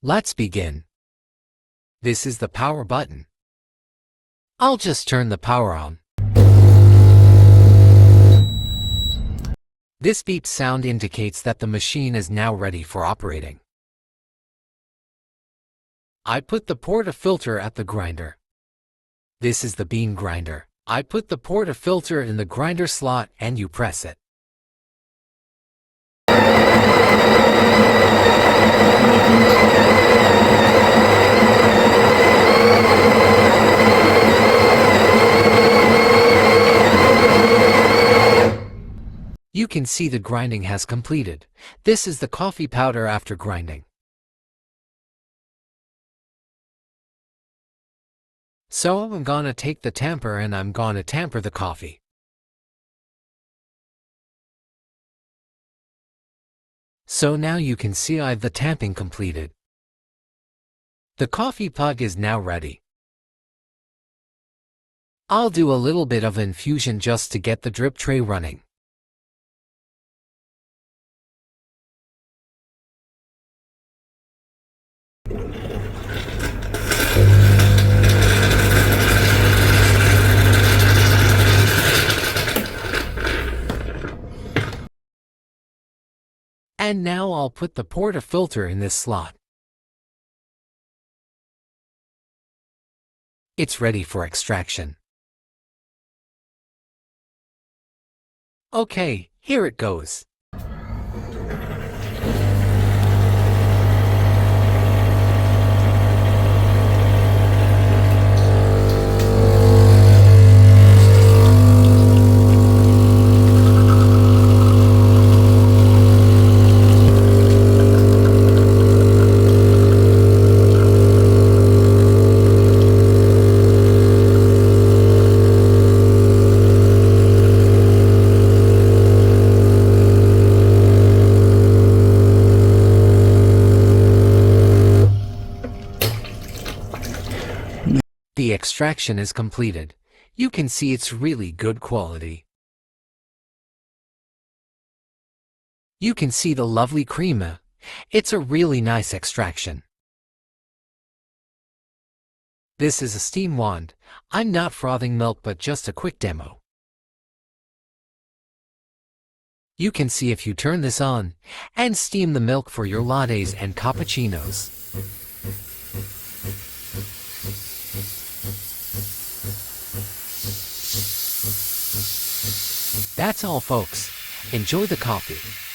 Let's begin. This is the power button. I'll just turn the power on. This beep sound indicates that the machine is now ready for operating. I put the portafilter at the grinder. This is the bean grinder. I put the portafilter in the grinder slot and you press it. You can see the grinding has completed. This is the coffee powder after grinding. So I'm gonna take the tamper and I'm gonna tamper the coffee. So now you can see I've the tamping completed. The coffee pug is now ready. I'll do a little bit of infusion just to get the drip tray running. And now I'll put the portafilter in this slot. It's ready for extraction. Okay, here it goes. The extraction is completed. You can see it's really good quality. You can see the lovely crema. It's a really nice extraction. This is a steam wand. I'm not frothing milk but just a quick demo. You can see if you turn this on and steam the milk for your lattes and cappuccinos. That's all, folks. Enjoy the coffee.